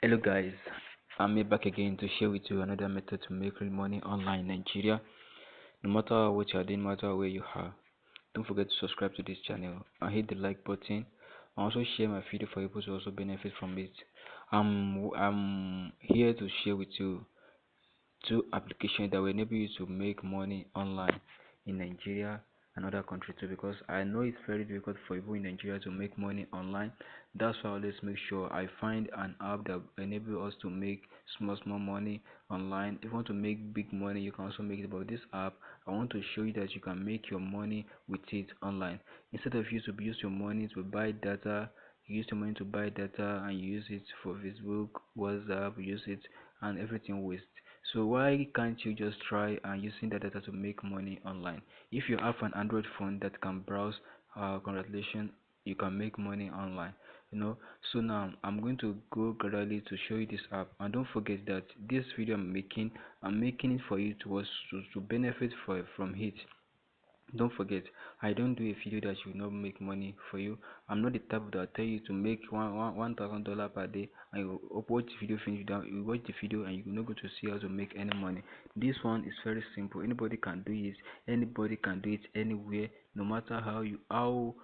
Hello guys, I'm here back again to share with you another method to make real money online in Nigeria. No matter what you are doing, no matter where you are, don't forget to subscribe to this channel and hit the like button. And also share my video for people to also benefit from it. I'm here to share with you two applications that will enable you to make money online in Nigeria and other countries too, because I know it's very difficult for people in Nigeria to make money online. That's why I always make sure I find an app that enable us to make small money online. If you want to make big money, you can also make it. But this app, I want to show you that you can make your money with it online. Instead of you to use your money to buy data, you use your money to buy data and you use it for Facebook, WhatsApp, use it and everything waste. So why can't you just try and using that data to make money online? If you have an Android phone that can browse, congratulations, you can make money online. You know. So now I'm going to go gradually to show you this app, and don't forget that this video I'm making it for you to benefit from it. Don't forget, I don't do a video that should not make money for you. I'm not the type that tell you to make $1,000 per day and you watch the video finish down. You watch the video and you're not going to see how to make any money. This one is very simple. Anybody can do it. Anybody can do it anywhere, no matter how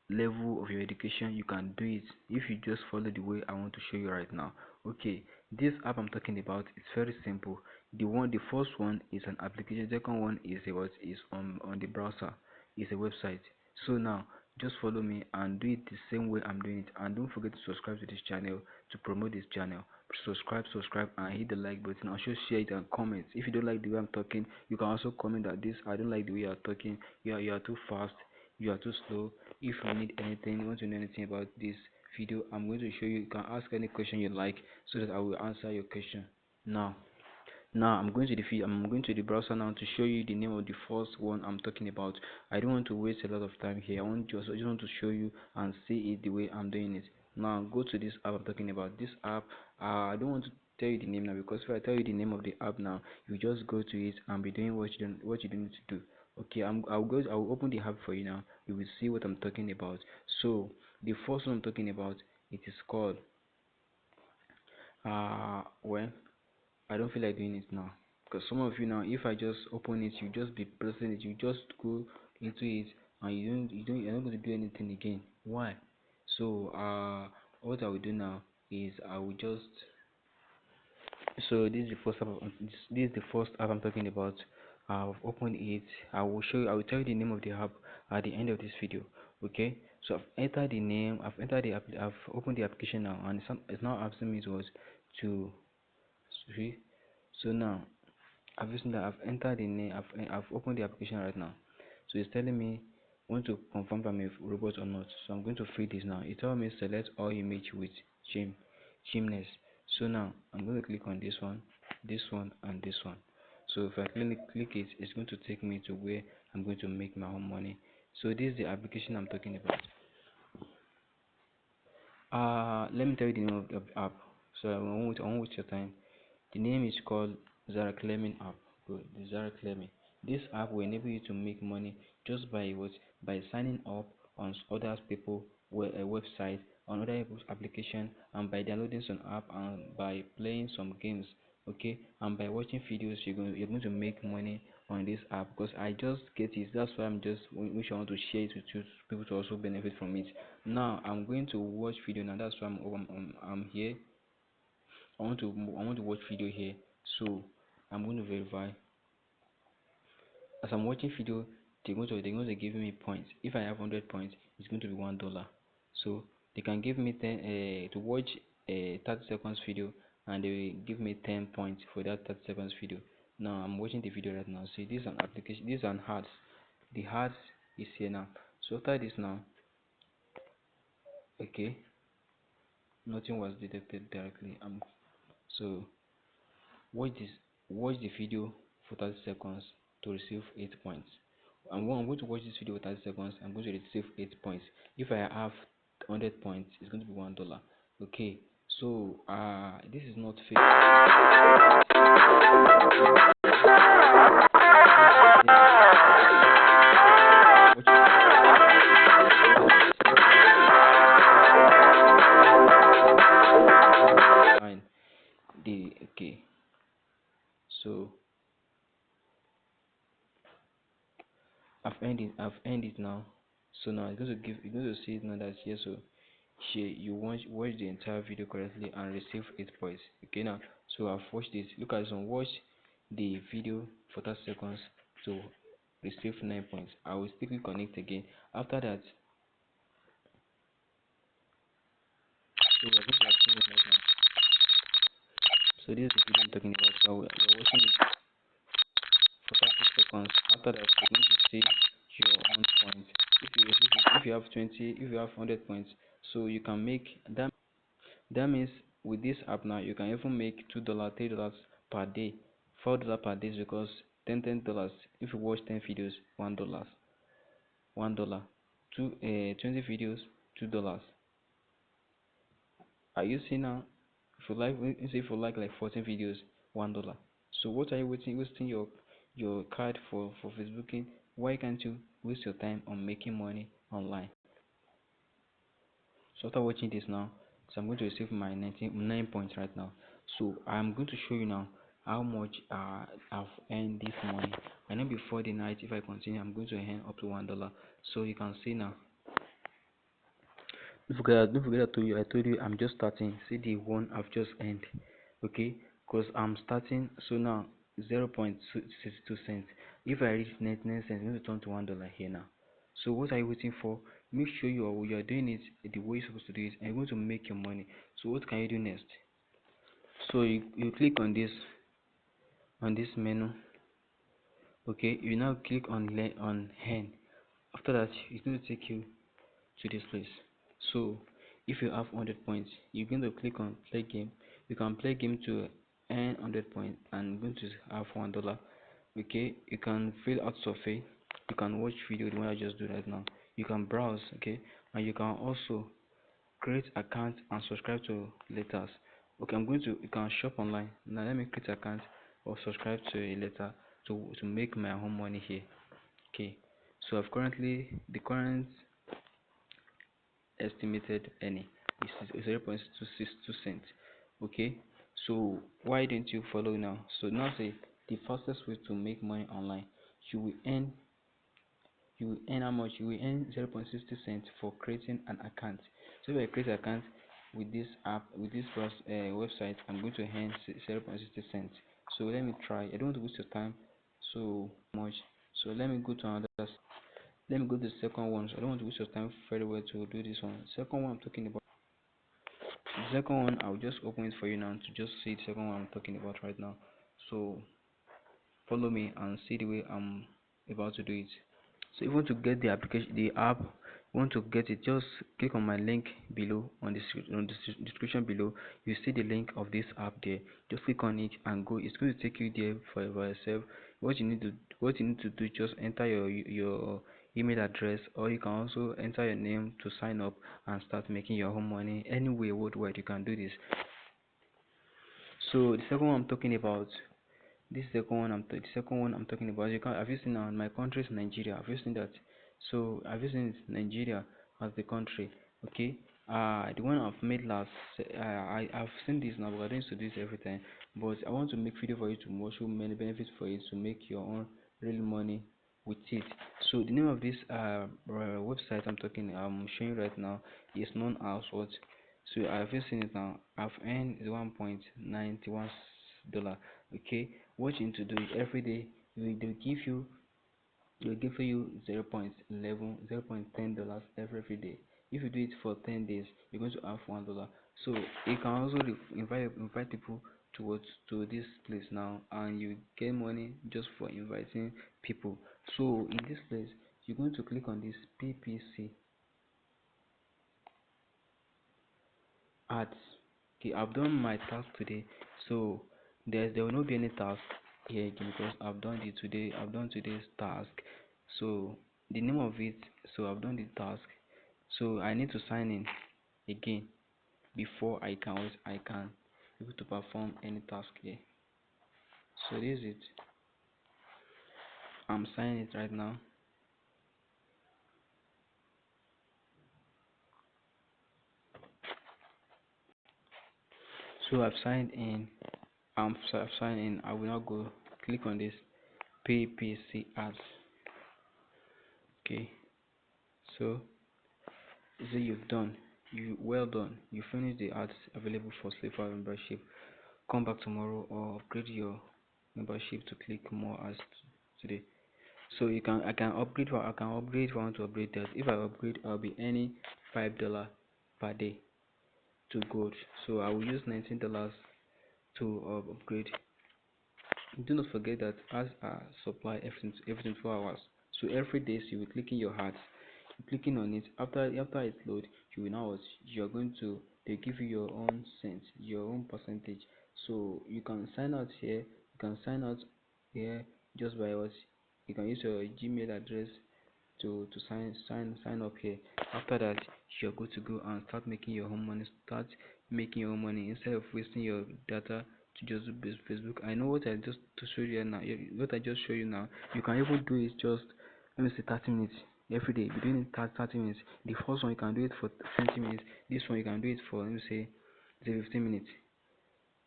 level of your education, you can do it if you just follow the way I want to show you right now. Okay, this app I'm talking about is very simple. The first one is an application. The second one is on the browser. It's a website. So now just follow me and do it the same way I'm doing it. And don't forget to subscribe to this channel to promote this channel. Subscribe and hit the like button. Also share it and comment. If you don't like the way I'm talking, you can also comment that this I don't like the way you're talking. You are too fast. You are too slow. If you need anything, you want to know anything about this video, I'm going to show you. You can ask any question you like so that I will answer your question. Now, I'm going to the I'm going to the browser now to show you the name of the first one I'm talking about. I don't want to waste a lot of time here. I just want to show you and see it the way I'm doing it. Now go to this app I'm talking about. This app, I don't want to tell you the name now, because if I tell you the name of the app now, you just go to it and be doing what you don't need to do. Okay, I'll open the app for you now. You will see what I'm talking about. So the first one I'm talking about, it is called well, I don't feel like doing it now, because some of you now, if I just open it, you just be pressing it, you just go into it and you're not going to do anything again. Why? So what I will do now is I will just so this is the first app. This is the first app I'm talking about. I've opened it. I will show you. I will tell you the name of the app at the end of this video. Okay. So I've entered the name. I've entered the app. I've opened the application now, and it's now asking me to see. So now I've listened that I've entered the name. I've opened the application right now. So it's telling me want to confirm if I'm a robot or not. So I'm going to fill this now. It tells me select all image with chimneys. So now I'm going to click on this one, and this one. So if I click it, it's going to take me to where I'm going to make my own money. So this is the application I'm talking about. Let me tell you the name of the app. So I won't waste your time. The name is called Zara Claiming app. Good, the Zara Claiming. This app will enable you to make money just by signing up on other people website, on other people's application, and by downloading some app and by playing some games. Okay, and by watching videos, you're going to make money on this app, because I just get it. That's why which I want to share it with you, people to also benefit from it. Now I'm going to watch video now. That's why I'm here. I want to watch video here. So I'm going to verify. As I'm watching video, they're going to give me points. If I have 100 points, it's going to be $1. So they can give me 10 to watch a 30 seconds video, and they will give me 10 points for that 30 seconds video. Now I'm watching the video right now. See, this is an application. This is an ads. The ads is here now. So after this now, okay, nothing was detected directly. So watch this. Watch the video for 30 seconds to receive 8 points. And when I'm going to watch this video for 30 seconds, I'm going to receive 8 points. If I have 100 points, it's going to be $1. Okay, so this is not fair. So I've earned it now. So now it's going to see it now that yes, so you watch the entire video correctly and receive 8 points. Okay now, so I've watched it. Look at this one. Watch the video for 30 seconds to receive 9 points. I will still click on it again. After that, so we're going to explain it right now. So this is the video I'm talking about. So you're watching it for 30 seconds. After that, you're going to see your own points. If you have 20, if you have 100 points, so you can make that. That means with this app now, you can even make $2, $3 per day, $4 per day because $10. If you watch 10 videos, $1, $1, 20 videos, $2. Are you seeing now? If you like 14 videos, $1. So what are you wasting your card for Facebooking? Why can't you waste your time on making money online? So after watching this now, so I'm going to receive my 99 points right now. So I'm going to show you now how much I've earned this morning. I know before the night, if I continue, I'm going to earn up to $1. So you can see now. Don't forget I told you I'm just starting. See the one I've just earned. Okay, because I'm starting. So now 0.62 cents. If I reach 99 cents, I'm going to turn to $1 here now. So what are you waiting for? Make sure you are doing it the way you're supposed to do it, and you're going to make your money. So what can you do next? So you click on this menu. Okay, you now click on hen. After that, it's going to take you to this place. So if you have 100 points, you're going to click on play game. You can play game to earn 100 points and going to have $1. Okay, you can fill out survey. You can watch video the one I just do right now. You can browse. Okay, and you can also create account and subscribe to letters. Okay, you can shop online. Now let me create account or subscribe to a letter to make my own money here. Okay, so the current estimated earning is 0.262 cents. Okay, so why don't you follow now? So now say the fastest way to make money online, you will earn how much? You will earn 0.60 cents for creating an account. So if I create an account with this app, with this website, I'm going to earn 0.60 cents. So let me try. I don't want to waste your time so much. So let me go to another. Let me go to the second one. So I don't want to waste your time very well to do this one. Second one I'm talking about. The second one I'll just open it for you now to just see the second one I'm talking about right now. So follow me and see the way I'm about to do it. So if you want to get the application, the app, you want to get it, just click on my link below on the description below. You see the link of this app there. Just click on it and go. It's going to take you there by yourself. What you need to do, just enter your email address, or you can also enter your name to sign up and start making your own money anywhere worldwide. You can do this. So the second one I'm talking about. The second one I'm talking about. Have you seen now? My country is Nigeria. Have you seen that? So have you seen Nigeria as the country? Okay. The one I've made last. I've seen this now, but I don't used to do this every time. But I want to make video for you to show many benefits for you to make your own real money with it. So the name of this website I'm showing you right now is known as what? So I've just seen it now. I've earned $1.91. Okay, what you need to do is every day they'll give you 0.11 $0.10 every day. If you do it for 10 days, you're going to have $1. So you can also invite people to this place now, and you get money just for inviting people. So in this place, you're going to click on this PPC ads. Okay, I've done my task today, so there will not be any task here again because I've done today's task. So the name of it, so I've done the task, so I need to sign in again before I can able to perform any task here. So this is it. I'm signing it right now. So I've signed in. I've signed in. I will now go click on this PPC ads. Okay, so say you've done, you well done, you finished the ads available for Sleeper membership. Come back tomorrow or upgrade your membership to click more ads today. So I can upgrade if I want to upgrade that. If I upgrade, I'll be earning $5 per day to gold. So I will use $19 to upgrade. Do not forget that ads are supply every 24 hours. So every day you will clicking your ads, clicking on it. After it load, you will now you are going to they give you your own cent, your own percentage. So you can sign out here. You can sign out here just by what you can use your Gmail address to sign up here. After that, you're good to go and start making your own money. Start making your own money instead of wasting your data to just do Facebook. I know what I just to show you now. What I just show you now, you can even do it just let me say 30 minutes every day. Be doing it 30 minutes. The first one you can do it for 20 minutes. This one you can do it for let me say 15 minutes.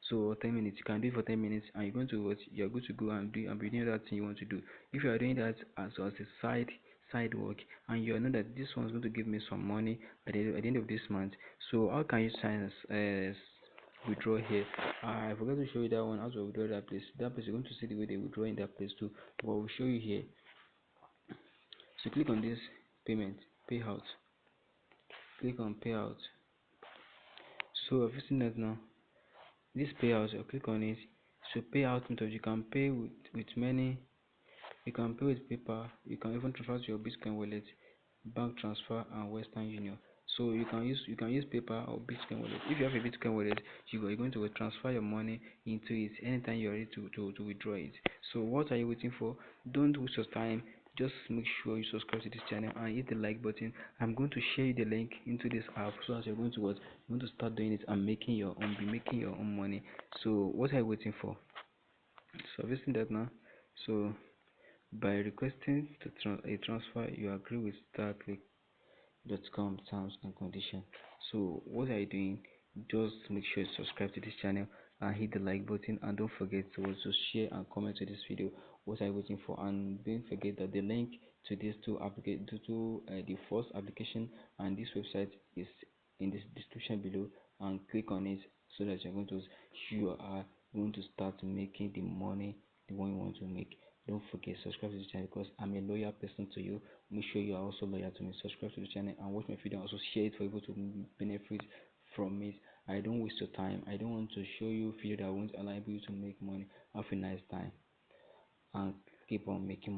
So 10 minutes, you can do it for 10 minutes, and you're going to what you're good to go and do and be doing that thing you want to do. If you are doing that as a side work, and you know that this one's going to give me some money at the end of this month, so how can you sign as withdraw here? I forgot to show you that one, how to withdraw that place. That place you're going to see the way they withdraw in that place too, but we'll show you here. So click on this payment, payout, click on payout. So I've seen that now. This payout, you click on it. So payout method, you can pay with many. You can pay with paper. You can even transfer to your Bitcoin wallet, bank transfer, and Western Union. So you can use paper or Bitcoin wallet. If you have a Bitcoin wallet, you are going to transfer your money into it anytime you're ready to withdraw it. So what are you waiting for? Don't waste your time. Just make sure you subscribe to this channel and hit the like button. I'm going to share the link into this app so as you're going to what you're going to start doing it and be making your own money. So what are you waiting for? So I've seen that now. So by requesting a transfer, you agree with StarClick.com terms and conditions. So what are you doing? Just make sure you subscribe to this channel and hit the like button, and don't forget to also share and comment to this video. What are you waiting for? And don't forget that the link to these two applications, the first application and this website is in the description below, and click on it so that you are going to start making the money the one you want to make. Don't forget subscribe to the channel because I'm a loyal person to you. Make sure you are also loyal to me. Subscribe to the channel and watch my video, and also share it for people to benefit from it. I don't waste your time. I don't want to show you video that won't allow you to make money. Have a nice time and keep on making money.